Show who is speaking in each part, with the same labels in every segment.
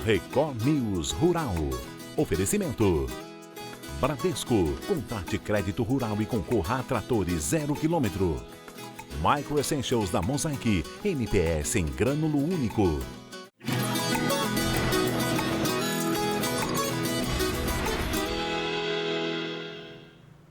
Speaker 1: Record News Rural. Oferecimento. Bradesco. Contrate crédito rural e concorra a tratores 0 km. Micro Essentials da Mosaic. MPS em grânulo único.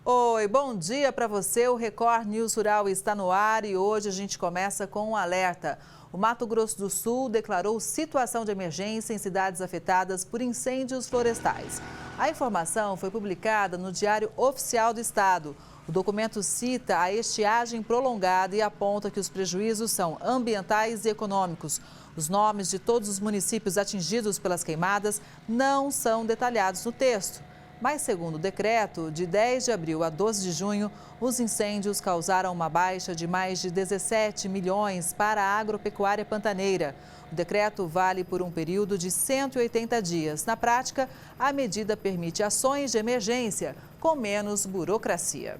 Speaker 2: Oi, bom dia para você. O Record News Rural está no ar e hoje a gente começa com um alerta. O Mato Grosso do Sul declarou situação de emergência em cidades afetadas por incêndios florestais. A informação foi publicada no Diário Oficial do Estado. O documento cita a estiagem prolongada e aponta que os prejuízos são ambientais e econômicos. Os nomes de todos os municípios atingidos pelas queimadas não são detalhados no texto. Mas, segundo o decreto, de 10 de abril a 12 de junho, os incêndios causaram uma baixa de mais de 17 milhões para a agropecuária pantaneira. O decreto vale por um período de 180 dias. Na prática, a medida permite ações de emergência com menos burocracia.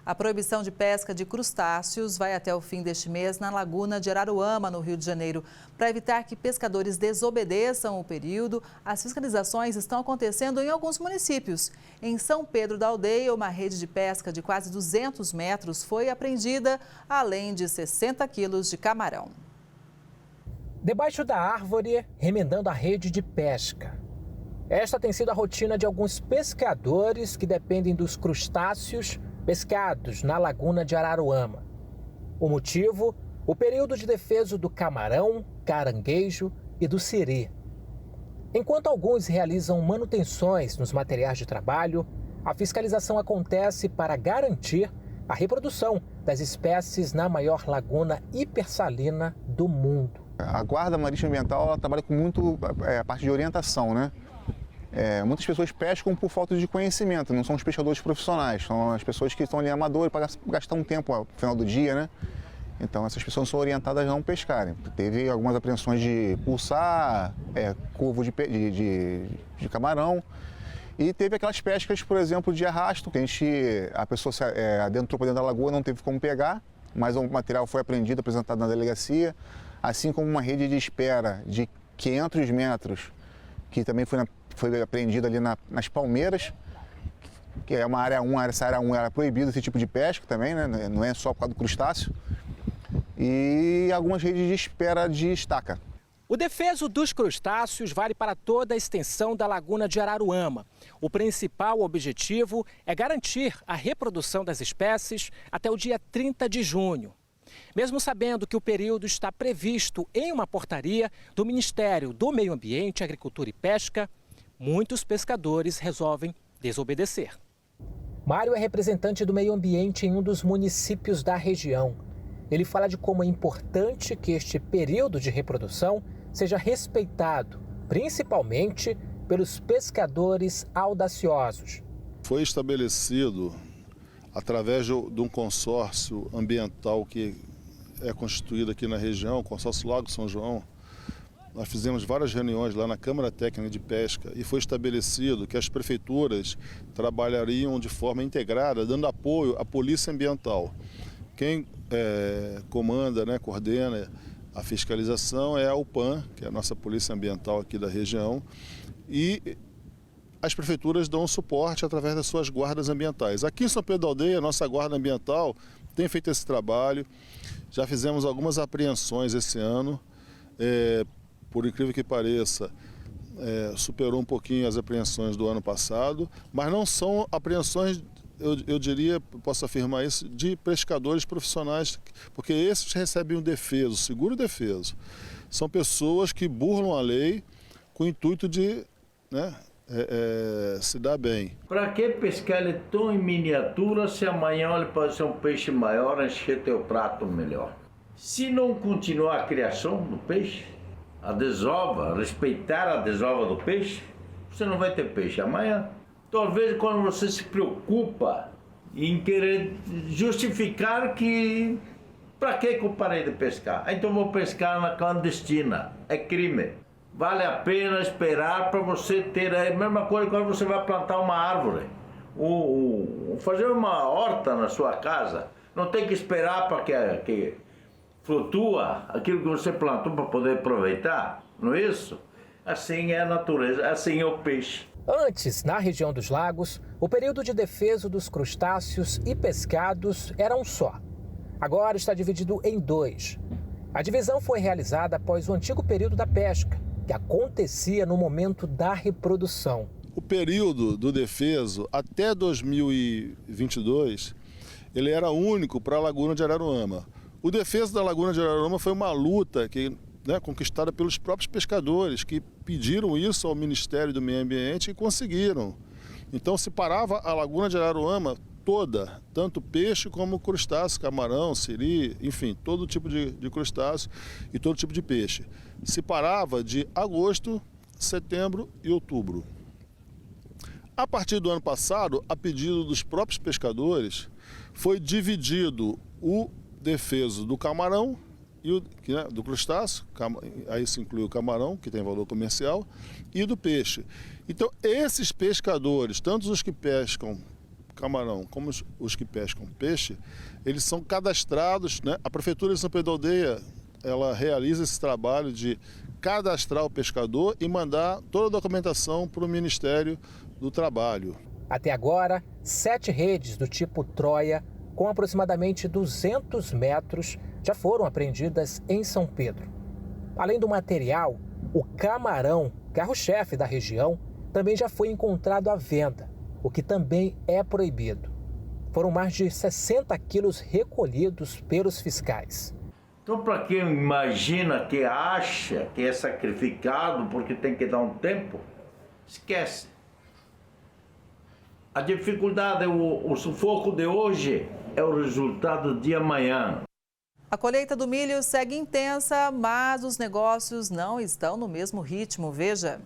Speaker 2: A proibição de pesca de crustáceos vai até o fim deste mês na Laguna de Araruama, no Rio de Janeiro. Para evitar que pescadores desobedeçam o período, as fiscalizações estão acontecendo em alguns municípios. Em São Pedro da Aldeia, uma rede de pesca de quase 200 metros foi apreendida, além de 60 quilos de camarão.
Speaker 3: Debaixo da árvore, remendando a rede de pesca. Esta tem sido a rotina de alguns pescadores que dependem dos crustáceos pescados na Laguna de Araruama. O motivo? O período de defeso do camarão, caranguejo e do siri. Enquanto alguns realizam manutenções nos materiais de trabalho, a fiscalização acontece para garantir a reprodução das espécies na maior laguna hipersalina do mundo.
Speaker 4: A Guarda Marítima Ambiental ela trabalha com muito a parte de orientação, né? Muitas pessoas pescam por falta de conhecimento, não são os pescadores profissionais, são as pessoas que estão ali amadores para gastar um tempo no final do dia, né? Então essas pessoas são orientadas a não pescarem. Teve algumas apreensões de pulsar, curvo de camarão e teve aquelas pescas, por exemplo, de arrasto, que a pessoa entrou para dentro da lagoa, não teve como pegar, mas o material foi apreendido, apresentado na delegacia, assim como uma rede de espera de 500 metros, que também foi apreendida ali nas Palmeiras, que é uma área 1, essa área 1 era proibida esse tipo de pesca também, né? Não é só por causa do crustáceo. E algumas redes de espera de estaca.
Speaker 3: O defeso dos crustáceos vale para toda a extensão da Laguna de Araruama. O principal objetivo é garantir a reprodução das espécies até o dia 30 de junho. Mesmo sabendo que o período está previsto em uma portaria do Ministério do Meio Ambiente, Agricultura e Pesca, muitos pescadores resolvem desobedecer. Mário é representante do meio ambiente em um dos municípios da região. Ele fala de como é importante que este período de reprodução seja respeitado, principalmente pelos pescadores audaciosos.
Speaker 5: Foi estabelecido, através de um consórcio ambiental que é constituído aqui na região, o consórcio Lago São João. Nós fizemos várias reuniões lá na Câmara Técnica de Pesca e foi estabelecido que as prefeituras trabalhariam de forma integrada, dando apoio à Polícia Ambiental. Quem comanda, coordena a fiscalização é a UPAM, que é a nossa Polícia Ambiental aqui da região, e as prefeituras dão suporte através das suas guardas ambientais. Aqui em São Pedro da Aldeia, a nossa guarda ambiental tem feito esse trabalho, já fizemos algumas apreensões esse ano, por incrível que pareça, superou um pouquinho as apreensões do ano passado, mas não são apreensões, eu diria, posso afirmar isso, de pescadores profissionais, porque esses recebem um defeso, seguro defeso. São pessoas que burlam a lei com o intuito de se dar bem.
Speaker 6: Para que pescar ele tão em miniatura se amanhã ele pode ser um peixe maior, encher teu prato melhor? Se não continuar a criação do peixe, a desova, respeitar a desova do peixe, você não vai ter peixe amanhã. Talvez quando você se preocupa em querer justificar que para que eu parei de pescar? Então vou pescar na clandestina, é crime. Vale a pena esperar para você ter a mesma coisa quando você vai plantar uma árvore, ou fazer uma horta na sua casa. Não tem que esperar para que flutua aquilo que você plantou para poder aproveitar, não é isso? Assim é a natureza, assim é o peixe.
Speaker 3: Antes, na região dos lagos, o período de defeso dos crustáceos e pescados era um só. Agora está dividido em 2. A divisão foi realizada após o antigo período da pesca, que acontecia no momento da reprodução.
Speaker 5: O período do defeso até 2022, ele era único para a Laguna de Araruama. O defeso da Laguna de Araruama foi uma luta conquistada pelos próprios pescadores, que pediram isso ao Ministério do Meio Ambiente e conseguiram. Então se parava a Laguna de Araruama toda, tanto peixe como crustáceo, camarão, siri, enfim, todo tipo de crustáceo e todo tipo de peixe. Se parava de agosto, setembro e outubro. A partir do ano passado, a pedido dos próprios pescadores, foi dividido o defeso do camarão e do crustáceo, aí se inclui o camarão, que tem valor comercial, e do peixe. Então, esses pescadores, tanto os que pescam camarão como os que pescam peixe, eles são cadastrados, né? A Prefeitura de São Pedro da Aldeia, ela realiza esse trabalho de cadastrar o pescador e mandar toda a documentação para o Ministério do Trabalho.
Speaker 3: Até agora, 7 redes do tipo Troia, com aproximadamente 200 metros, já foram apreendidas em São Pedro. Além do material, o camarão, carro-chefe da região, também já foi encontrado à venda, o que também é proibido. Foram mais de 60 quilos recolhidos pelos fiscais.
Speaker 6: Então, para quem imagina, que acha que é sacrificado porque tem que dar um tempo, esquece. A dificuldade, o sufoco de hoje é o resultado de amanhã.
Speaker 2: A colheita do milho segue intensa, mas os negócios não estão no mesmo ritmo. Veja.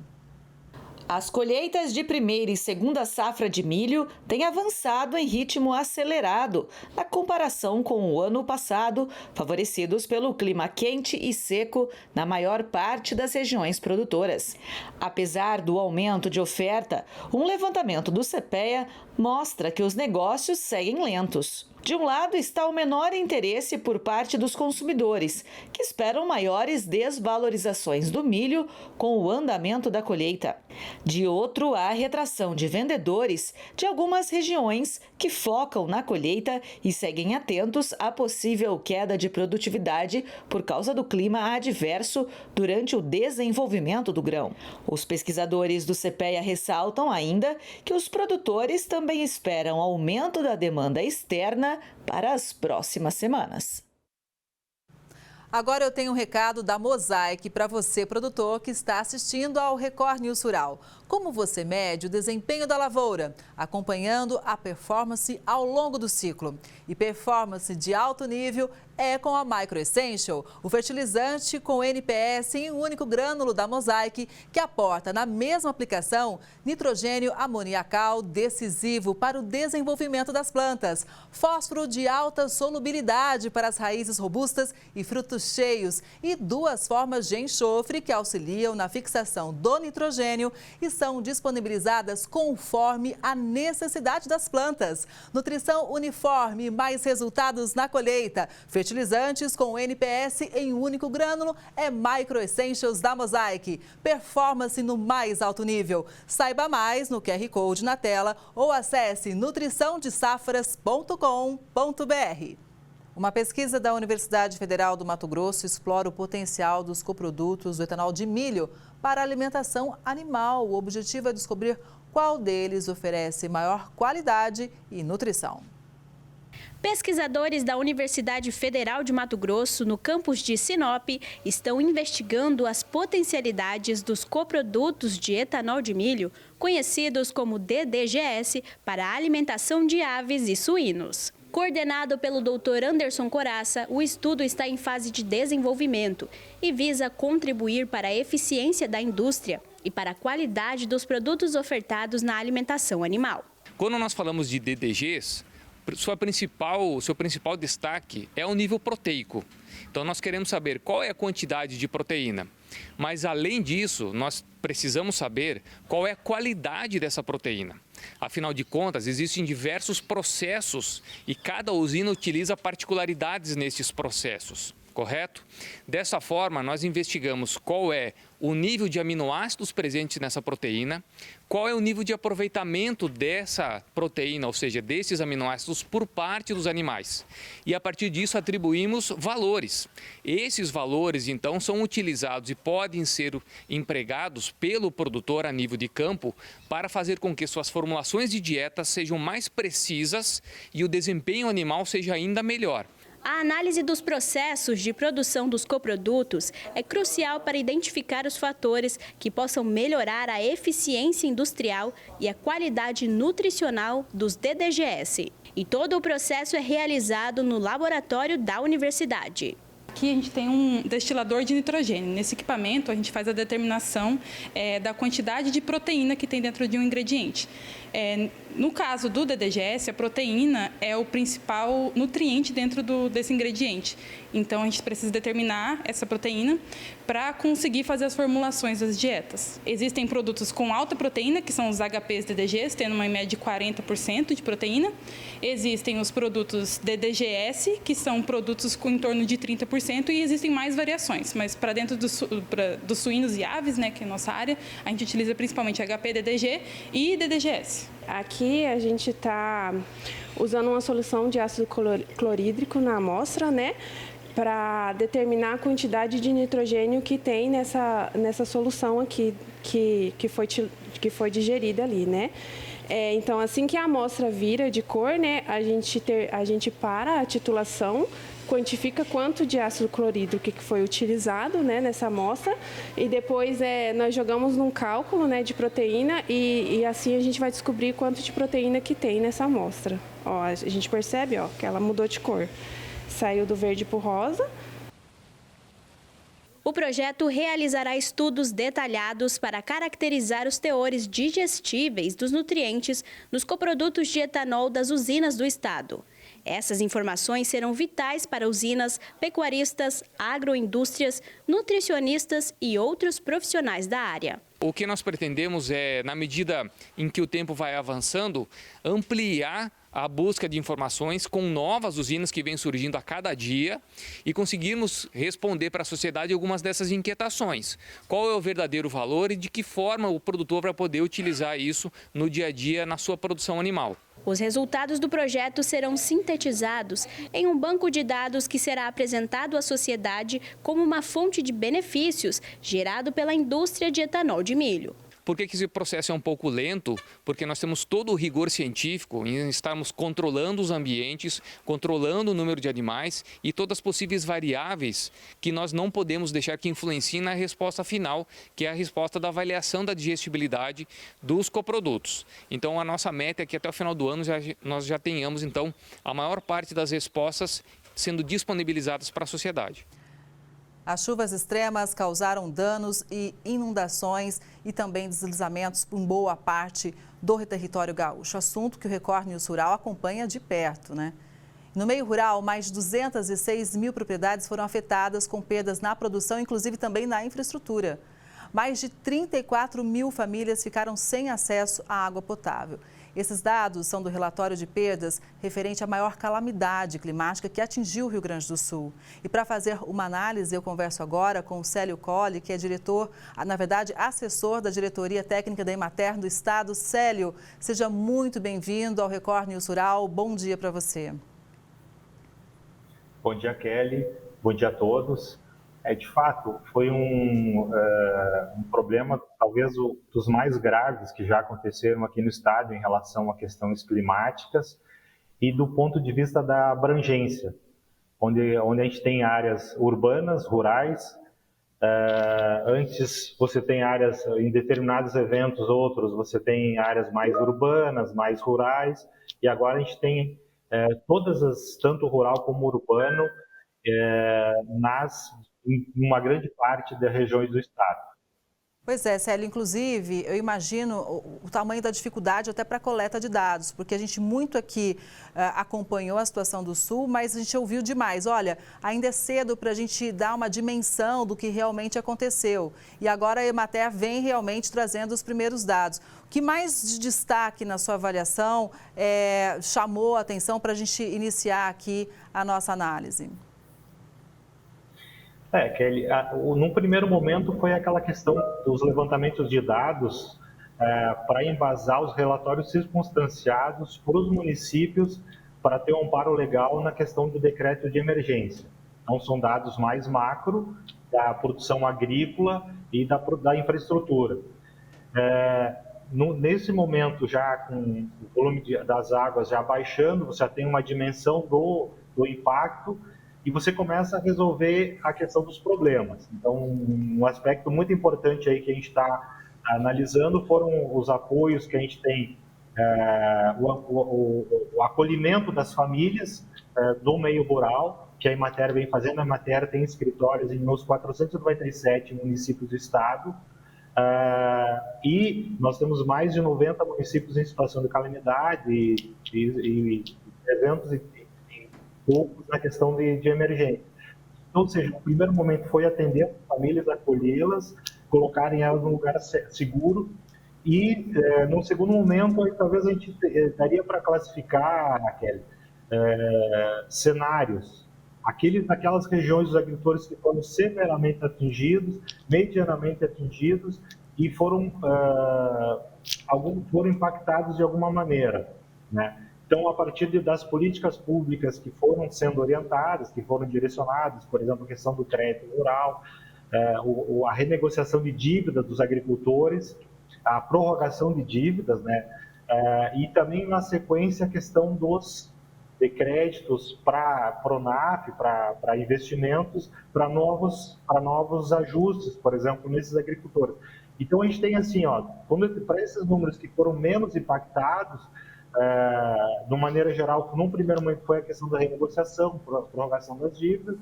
Speaker 7: As colheitas de primeira e segunda safra de milho têm avançado em ritmo acelerado na comparação com o ano passado, favorecidos pelo clima quente e seco na maior parte das regiões produtoras. Apesar do aumento de oferta, um levantamento do CPEA mostra que os negócios seguem lentos. De um lado está o menor interesse por parte dos consumidores, que esperam maiores desvalorizações do milho com o andamento da colheita. De outro, há a retração de vendedores de algumas regiões que focam na colheita e seguem atentos à possível queda de produtividade por causa do clima adverso durante o desenvolvimento do grão. Os pesquisadores do CPEA ressaltam ainda que os produtores também esperam aumento da demanda externa para as próximas semanas.
Speaker 2: Agora eu tenho um recado da Mosaic para você, produtor, que está assistindo ao Record News Rural. Como você mede o desempenho da lavoura? Acompanhando a performance ao longo do ciclo. E performance de alto nível é com a Micro Essential, o fertilizante com NPS em um único grânulo da Mosaic, que aporta na mesma aplicação nitrogênio amoniacal decisivo para o desenvolvimento das plantas, fósforo de alta solubilidade para as raízes robustas e frutos cheios e 2 formas de enxofre que auxiliam na fixação do nitrogênio e são disponibilizadas conforme a necessidade das plantas. Nutrição uniforme, mais resultados na colheita. Fertilizantes com NPS em um único grânulo é Micro Essentials da Mosaic. Performance no mais alto nível. Saiba mais no QR Code na tela ou acesse nutriçãodesafras.com.br. Uma pesquisa da Universidade Federal do Mato Grosso explora o potencial dos coprodutos do etanol de milho para a alimentação animal. O objetivo é descobrir qual deles oferece maior qualidade e nutrição.
Speaker 8: Pesquisadores da Universidade Federal de Mato Grosso, no campus de Sinop, estão investigando as potencialidades dos coprodutos de etanol de milho, conhecidos como DDGS, para a alimentação de aves e suínos. Coordenado pelo Dr. Anderson Coraça, o estudo está em fase de desenvolvimento e visa contribuir para a eficiência da indústria e para a qualidade dos produtos ofertados na alimentação animal.
Speaker 9: Quando nós falamos de DDGs, seu principal destaque é o nível proteico. Então nós queremos saber qual é a quantidade de proteína. Mas além disso, nós precisamos saber qual é a qualidade dessa proteína. Afinal de contas, existem diversos processos e cada usina utiliza particularidades nesses processos. correto? Dessa forma, nós investigamos qual é o nível de aminoácidos presentes nessa proteína, qual é o nível de aproveitamento dessa proteína, ou seja, desses aminoácidos por parte dos animais. E a partir disso atribuímos valores. Esses valores, então, são utilizados e podem ser empregados pelo produtor a nível de campo para fazer com que suas formulações de dieta sejam mais precisas e o desempenho animal seja ainda melhor.
Speaker 8: A análise dos processos de produção dos coprodutos é crucial para identificar os fatores que possam melhorar a eficiência industrial e a qualidade nutricional dos DDGS. E todo o processo é realizado no laboratório da universidade.
Speaker 10: Aqui a gente tem um destilador de nitrogênio. Nesse equipamento a gente faz a determinação da quantidade de proteína que tem dentro de um ingrediente. No caso do DDGS, a proteína é o principal nutriente dentro desse ingrediente. Então, a gente precisa determinar essa proteína para conseguir fazer as formulações das dietas. Existem produtos com alta proteína, que são os HPs DDGs, tendo uma média de 40% de proteína. Existem os produtos DDGS, que são produtos com em torno de 30%, e existem mais variações. Mas para dentro dos suínos e aves, né, que é a nossa área, a gente utiliza principalmente HP, DDG e DDGS.
Speaker 11: Aqui a gente está usando uma solução de ácido clorídrico na amostra, né, para determinar a quantidade de nitrogênio que tem nessa solução aqui que foi digerida ali, né. Então, assim que a amostra vira de cor, né, a gente para a titulação, quantifica quanto de ácido clorídrico que foi utilizado, né, nessa amostra, e depois nós jogamos num cálculo, né, de proteína e assim a gente vai descobrir quanto de proteína que tem nessa amostra. Ó, a gente percebe, ó, que ela mudou de cor. Saiu do verde para o rosa.
Speaker 8: O projeto realizará estudos detalhados para caracterizar os teores digestíveis dos nutrientes nos coprodutos de etanol das usinas do estado. Essas informações serão vitais para usinas, pecuaristas, agroindústrias, nutricionistas e outros profissionais da área.
Speaker 9: O que nós pretendemos é, na medida em que o tempo vai avançando, ampliar a busca de informações com novas usinas que vêm surgindo a cada dia e conseguirmos responder para a sociedade algumas dessas inquietações. Qual é o verdadeiro valor e de que forma o produtor vai poder utilizar isso no dia a dia na sua produção animal.
Speaker 8: Os resultados do projeto serão sintetizados em um banco de dados que será apresentado à sociedade como uma fonte de benefícios gerado pela indústria de etanol de milho.
Speaker 9: Por que esse processo é um pouco lento? Porque nós temos todo o rigor científico em estarmos controlando os ambientes, controlando o número de animais e todas as possíveis variáveis que nós não podemos deixar que influenciem na resposta final, que é a resposta da avaliação da digestibilidade dos coprodutos. Então, a nossa meta é que até o final do ano nós já tenhamos, então, a maior parte das respostas sendo disponibilizadas para a sociedade.
Speaker 2: As chuvas extremas causaram danos e inundações e também deslizamentos em boa parte do território gaúcho. Assunto que o Record News Rural acompanha de perto, né? No meio rural, mais de 206 mil propriedades foram afetadas com perdas na produção, inclusive também na infraestrutura. Mais de 34 mil famílias ficaram sem acesso à água potável. Esses dados são do relatório de perdas referente à maior calamidade climática que atingiu o Rio Grande do Sul. E para fazer uma análise, eu converso agora com o Célio Colli, que é assessor da Diretoria Técnica da Emater do Estado. Célio, seja muito bem-vindo ao Record News Rural. Bom dia para você.
Speaker 12: Bom dia, Kelly. Bom dia a todos. De fato, foi um problema, talvez dos mais graves que já aconteceram aqui no estado em relação a questões climáticas e do ponto de vista da abrangência, onde a gente tem áreas urbanas, rurais. Antes você tem áreas, em determinados eventos, outros você tem áreas mais urbanas, mais rurais, e agora a gente tem tanto rural como urbano, em uma grande parte das regiões do estado.
Speaker 2: Pois é, Célio, inclusive, eu imagino o tamanho da dificuldade até para a coleta de dados, porque a gente muito aqui acompanhou a situação do Sul, mas a gente ouviu demais. Olha, ainda é cedo para a gente dar uma dimensão do que realmente aconteceu. E agora a Emater vem realmente trazendo os primeiros dados. O que mais de destaque na sua avaliação chamou a atenção para a gente iniciar aqui a nossa análise?
Speaker 12: Kelly, num primeiro momento foi aquela questão dos levantamentos de dados para embasar os relatórios circunstanciados para os municípios para ter um amparo legal na questão do decreto de emergência. Então, são dados mais macro da produção agrícola e da infraestrutura. Nesse momento, já com o volume das águas já baixando, você já tem uma dimensão do impacto e você começa a resolver a questão dos problemas. Então, um aspecto muito importante aí que a gente está analisando foram os apoios que a gente tem, o acolhimento das famílias do meio rural, que a Emater vem fazendo. A Emater tem escritórios nos 497 municípios do estado, e nós temos mais de 90 municípios em situação de calamidade e 300 e poucos na questão de emergência. Ou seja, o primeiro momento foi atender as famílias, acolhê-las, colocarem elas num lugar seguro, e no segundo momento, aí, talvez a gente daria para classificar, Kelly, cenários. Aquelas regiões dos agricultores que foram severamente atingidos, medianamente atingidos, e alguns foram impactados de alguma maneira, né? Então, a partir das políticas públicas que foram sendo orientadas, que foram direcionadas, por exemplo, a questão do crédito rural, a renegociação de dívida dos agricultores, a prorrogação de dívidas, né? E também, na sequência, a questão de créditos para a Pronaf, para investimentos, para novos ajustes, por exemplo, nesses agricultores. Então, a gente tem assim, para esses números que foram menos impactados, de maneira geral, num primeiro momento foi a questão da renegociação, prorrogação das dívidas,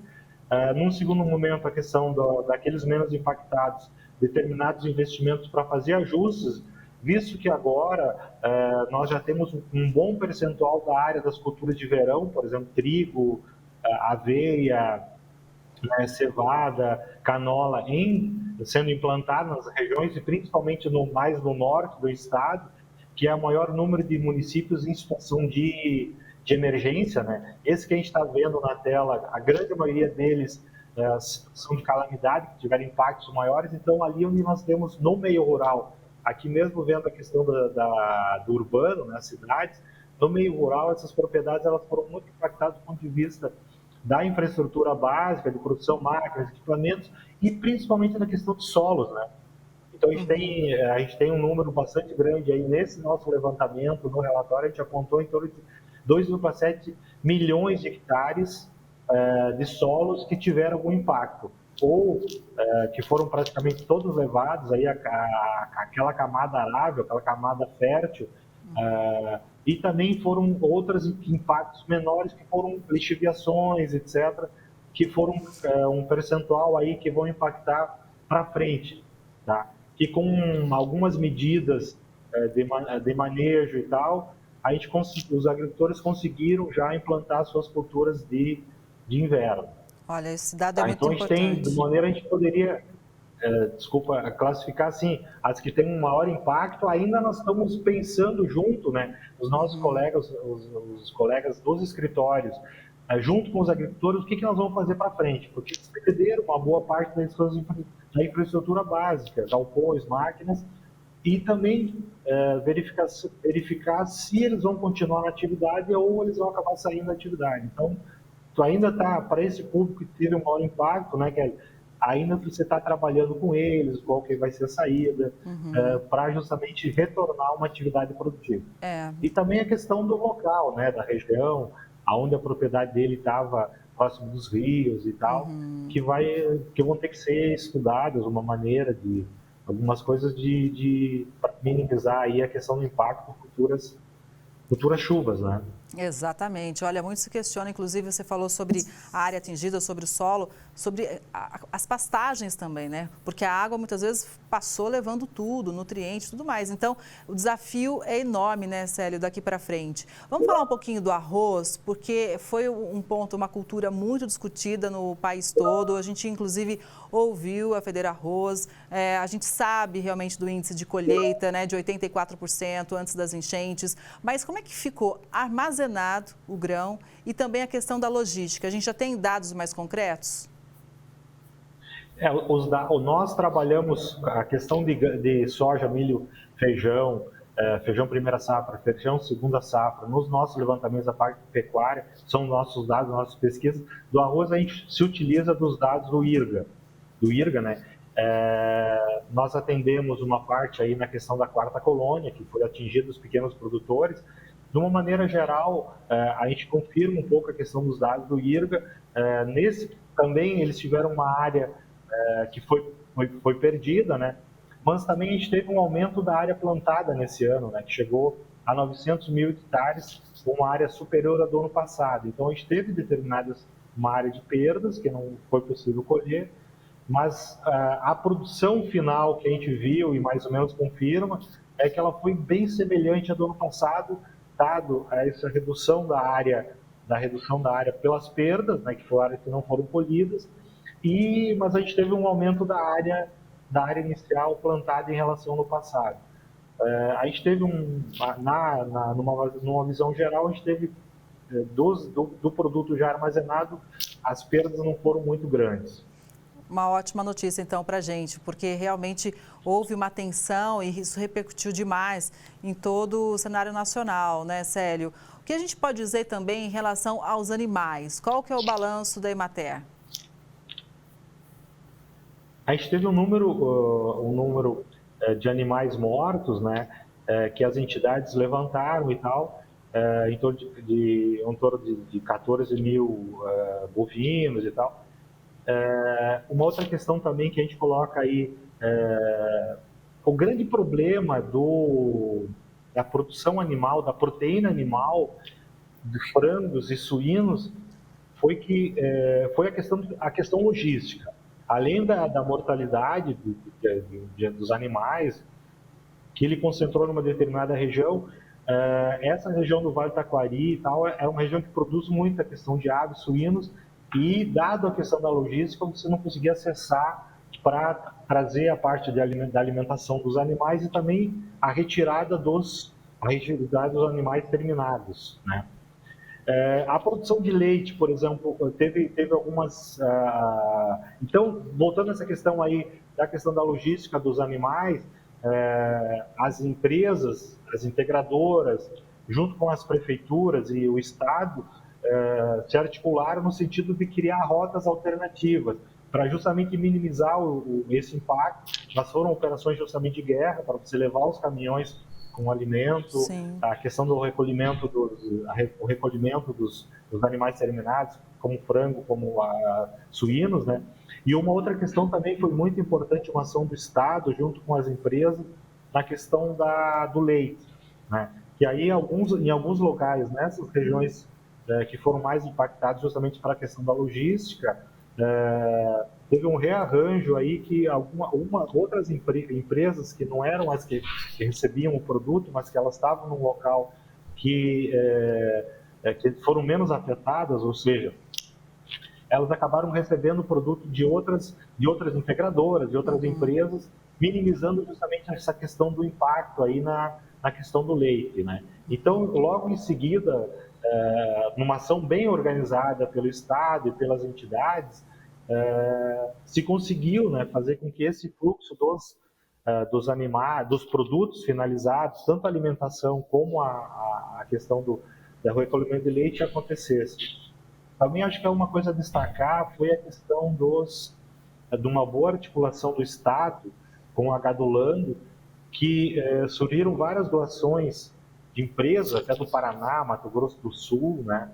Speaker 12: num segundo momento a questão daqueles menos impactados, determinados investimentos para fazer ajustes, visto que agora nós já temos um bom percentual da área das culturas de verão, por exemplo, trigo, aveia, cevada, canola, sendo implantada nas regiões e principalmente mais no norte do estado, que é o maior número de municípios em situação de emergência, né? Esse que a gente está vendo na tela, a grande maioria deles situação de calamidade, que tiveram impactos maiores. Então, ali onde nós temos no meio rural, aqui mesmo vendo a questão do urbano, nas cidades, no meio rural, essas propriedades elas foram muito impactadas do ponto de vista da infraestrutura básica, de produção, máquinas, equipamentos, e principalmente na questão de solos, né? Então, a gente tem um número bastante grande aí nesse nosso levantamento, no relatório, a gente apontou em torno de 2,7 milhões de hectares de solos que tiveram algum impacto, ou que foram praticamente todos levados aí aquela camada arável, aquela camada fértil, e também foram outros impactos menores, que foram lixiviações, etc., que foram um percentual aí que vão impactar para frente, tá? E com algumas medidas de manejo e tal, os agricultores conseguiram já implantar suas culturas de inverno.
Speaker 2: Olha, esse dado é muito importante.
Speaker 12: Então, a gente tem, de maneira, a gente poderia, classificar assim, as que têm um maior impacto, ainda nós estamos pensando junto, né, os nossos colegas, os colegas dos escritórios, junto com os agricultores, o que nós vamos fazer para frente, porque eles perderam uma boa parte da infraestrutura básica, galpões, máquinas, e também verificar se eles vão continuar na atividade ou eles vão acabar saindo da atividade. Então, tu ainda está, para esse público que teve um maior impacto, né, que ainda você está trabalhando com eles, qual que vai ser a saída, para justamente retornar uma atividade produtiva. E também a questão do local, né, da região, onde a propriedade dele estava próximo dos rios e tal, que vão ter que ser estudadas, uma maneira de algumas coisas para minimizar aí a questão do impacto futuras chuvas, né?
Speaker 2: Exatamente. Olha, muito se questiona, inclusive você falou sobre a área atingida, sobre o solo, sobre as pastagens também, né? Porque a água muitas vezes passou levando tudo, nutrientes, tudo mais. Então, o desafio é enorme, né, Célio, daqui para frente. Vamos falar um pouquinho do arroz, porque foi um ponto, uma cultura muito discutida no país todo. A gente, inclusive, ouviu a Federarroz. A gente sabe realmente do índice de colheita, né, de 84% antes das enchentes. Mas como é que ficou armazenado o grão e também a questão da logística? A gente já tem dados mais concretos?
Speaker 12: Nós trabalhamos a questão de soja, milho, feijão, feijão primeira safra, feijão segunda safra, nos nossos levantamentos da parte pecuária, são nossos dados, nossas pesquisas. Do arroz a gente se utiliza dos dados do IRGA, né? Nós atendemos uma parte aí na questão da quarta colônia, que foi atingida os pequenos produtores. De uma maneira geral, a gente confirma um pouco a questão dos dados do IRGA. Também eles tiveram uma área que foi perdida, né? Mas também a gente teve um aumento da área plantada nesse ano, né? Que chegou a 900 mil hectares, uma área superior à do ano passado. Então a gente teve uma área de perdas, que não foi possível colher, mas a produção final que a gente viu e mais ou menos confirma é que ela foi bem semelhante à do ano passado, dado essa redução da área pelas perdas, né, que foram áreas que não foram colhidas, mas a gente teve um aumento da área inicial plantada em relação ao passado. A gente teve numa visão geral, a gente teve do produto já armazenado, as perdas não foram muito grandes.
Speaker 2: Uma ótima notícia, então, para a gente, porque realmente houve uma tensão e isso repercutiu demais em todo o cenário nacional, né, Célio? O que a gente pode dizer também em relação aos animais? Qual que é o balanço da Emater?
Speaker 12: A gente teve um número de animais mortos, né, que as entidades levantaram e tal, em torno de 14 mil bovinos e tal. Uma outra questão também que a gente coloca aí, o grande problema da produção animal, da proteína animal, de frangos e suínos, foi a questão logística. Além da mortalidade dos animais, que ele concentrou numa determinada região, essa região do Vale do Taquari e tal, é uma região que produz muita questão de aves, suínos, e, dado a questão da logística, você não conseguia acessar para trazer a parte da alimentação dos animais e também a retirada dos animais terminados, né? A produção de leite, por exemplo, teve algumas... Então, voltando a essa questão aí, da questão da logística dos animais, as empresas, as integradoras, junto com as prefeituras e o Estado, se articularam no sentido de criar rotas alternativas para justamente minimizar esse impacto. Mas foram operações justamente de guerra, para você levar os caminhões com alimento. Sim. A questão do recolhimento dos animais terminados, como frango, como suínos, né? E uma outra questão também foi muito importante, uma ação do Estado junto com as empresas na questão do leite, né? Que aí em alguns locais, nessas regiões que foram mais impactados justamente para a questão da logística, teve um rearranjo aí que outras empresas que não eram as que recebiam o produto, mas que elas estavam num local que foram menos afetadas, ou seja, elas acabaram recebendo o produto de outras integradoras, de outras empresas, minimizando justamente essa questão do impacto aí na questão do leite, né? Então, logo em seguida, numa ação bem organizada pelo Estado e pelas entidades, se conseguiu, né, fazer com que esse fluxo dos animais, dos produtos finalizados, tanto a alimentação como a questão do recolhimento de leite acontecesse. Também acho que é uma coisa a destacar foi a questão de uma boa articulação do Estado com a Gadolando, que surgiram várias doações de empresas, até do Paraná, Mato Grosso do Sul, né?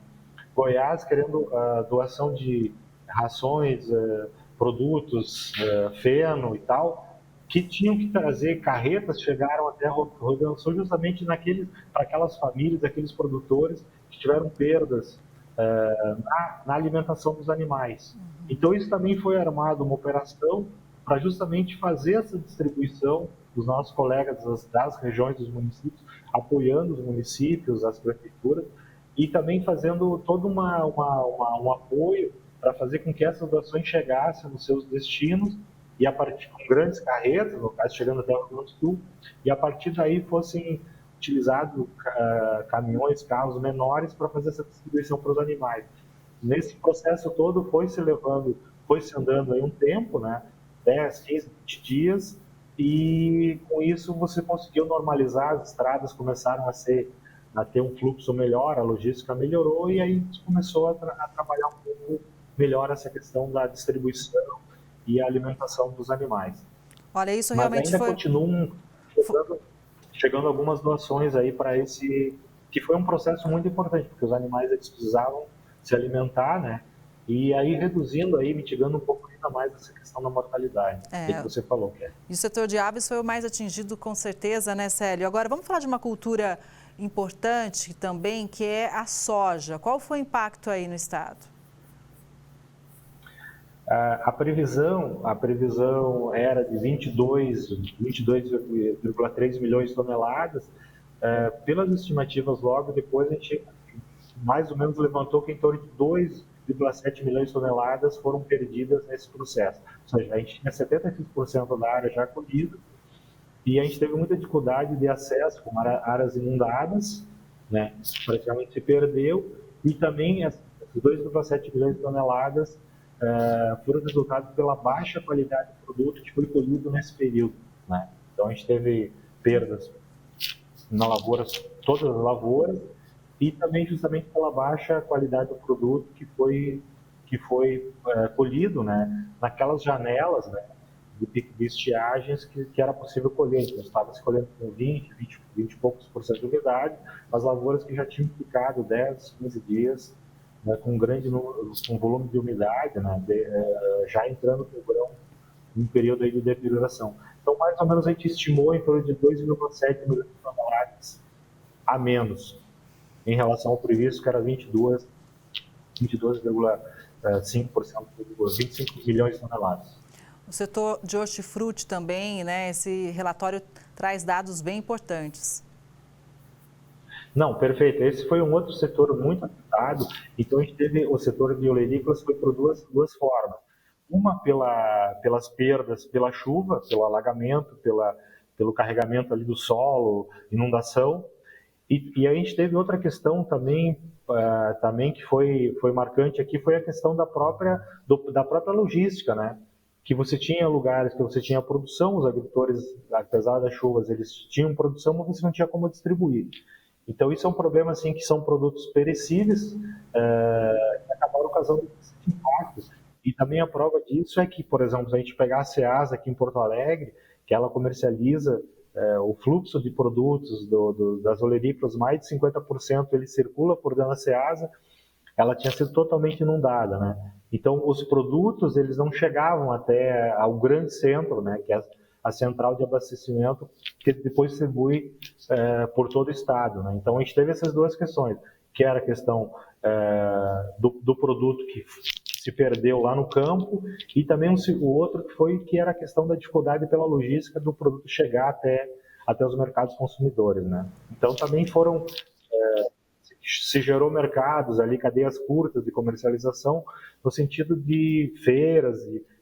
Speaker 12: Goiás querendo doação de rações, produtos, feno e tal, que tinham que trazer carretas, chegaram até Rio Grande do Sul justamente para aquelas famílias, aqueles produtores que tiveram perdas na alimentação dos animais. Então isso também foi armado uma operação para justamente fazer essa distribuição dos nossos colegas das regiões dos municípios, apoiando os municípios, as prefeituras, e também fazendo todo um apoio para fazer com que essas doações chegassem nos seus destinos, e a partir com grandes carretas, no caso chegando até o Rio Grande do Sul, e a partir daí fossem utilizados caminhões, carros menores para fazer essa distribuição para os animais. Nesse processo todo foi se andando aí um tempo, né? 10, 15, 20 dias, e com isso você conseguiu normalizar, as estradas começaram a ter um fluxo melhor, a logística melhorou, e aí começou a trabalhar um pouco melhor essa questão da distribuição e a alimentação dos animais.
Speaker 2: Olha, isso
Speaker 12: Mas
Speaker 2: realmente
Speaker 12: ainda
Speaker 2: foi...
Speaker 12: continuam chegando algumas doações aí para esse, que foi um processo muito importante, porque os animais eles precisavam se alimentar, né? E aí reduzindo aí, mitigando um pouco ainda mais essa questão da mortalidade, que você falou, Kelly.
Speaker 2: E o setor de aves foi o mais atingido com certeza, né, Célio? Agora vamos falar de uma cultura importante também, que é a soja. Qual foi o impacto aí no estado?
Speaker 12: A previsão era de 22,3 milhões de toneladas. Pelas estimativas, logo depois a gente mais ou menos levantou que em torno de 2,7 milhões de toneladas foram perdidas nesse processo. Ou seja, a gente tinha 75% da área já colhida e a gente teve muita dificuldade de acesso com áreas inundadas, né? Praticamente se perdeu, e também esses 2,7 milhões de toneladas foram resultados pela baixa qualidade do produto que foi colhido nesse período, né? Então a gente teve perdas na lavouras, todas as lavouras, e também justamente pela baixa qualidade do produto que foi colhido, né, naquelas janelas, né, de estiagens que era possível colher. Então estava se colhendo com 20 e poucos % de umidade, as lavouras que já tinham ficado 10, 15 dias, né, com com volume de umidade, né, já entrando com o grão em período aí de deterioração. Então, mais ou menos, a gente estimou em torno de 2,7 milhões de toneladas a menos em relação ao previsto, que era 22,5%, 25 milhões de toneladas.
Speaker 2: O setor de hortifruti também, né? Esse relatório traz dados bem importantes.
Speaker 12: Não, perfeito. Esse foi um outro setor muito afetado. Então, a gente teve o setor de olerícolas foi por duas formas. Uma pelas perdas pela chuva, pelo alagamento, pelo carregamento ali do solo, inundação. E a gente teve outra questão também que foi marcante aqui, foi a questão da própria logística, né? Que você tinha lugares que você tinha produção, os agricultores, apesar das chuvas, eles tinham produção, mas você não tinha como distribuir. Então, isso é um problema, assim, que são produtos perecíveis, que acabaram causando impactos. E também a prova disso é que, por exemplo, se a gente pegar a Ceasa aqui em Porto Alegre, que ela comercializa o fluxo de produtos das olerícolas, mais de 50% ele circula por dentro da Ceasa, ela tinha sido totalmente inundada, né? Então, os produtos, eles não chegavam até ao grande centro, né, que é a central de abastecimento, que depois distribui por todo o estado, né? Então, a gente teve essas duas questões, que era a questão do produto que se perdeu lá no campo, e também o outro que era a questão da dificuldade pela logística do produto chegar até os mercados consumidores, né? Então, também se gerou mercados ali, cadeias curtas de comercialização, no sentido de feiras,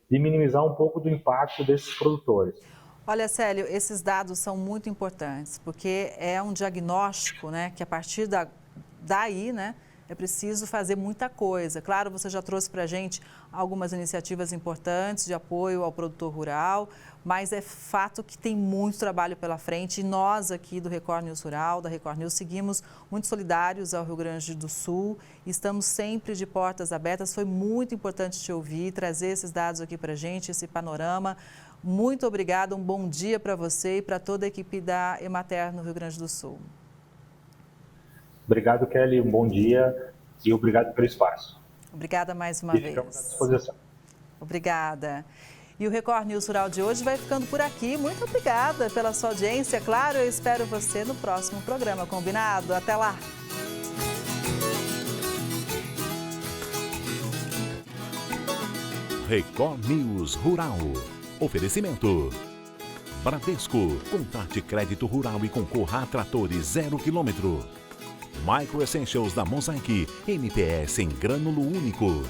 Speaker 12: de minimizar um pouco do impacto desses produtores.
Speaker 2: Olha, Célio, esses dados são muito importantes, porque é um diagnóstico, né, que a partir daí, né, é preciso fazer muita coisa. Claro, você já trouxe para a gente algumas iniciativas importantes de apoio ao produtor rural, mas é fato que tem muito trabalho pela frente e nós aqui do Record News Rural, da Record News, seguimos muito solidários ao Rio Grande do Sul, estamos sempre de portas abertas. Foi muito importante te ouvir, trazer esses dados aqui para a gente, esse panorama. Muito obrigada, um bom dia para você e para toda a equipe da Emater no Rio Grande do Sul.
Speaker 12: Obrigado, Kelly, um bom dia e obrigado pelo espaço.
Speaker 2: Obrigada mais uma vez.
Speaker 12: Ficamos à disposição.
Speaker 2: Obrigada. E o Record News Rural de hoje vai ficando por aqui. Muito obrigada pela sua audiência. Claro, eu espero você no próximo programa. Combinado? Até lá!
Speaker 1: Record News Rural. Oferecimento. Bradesco. Contate crédito rural e concorra a tratores 0 km. Micro Essentials da Mosaic. MPS em grânulo único.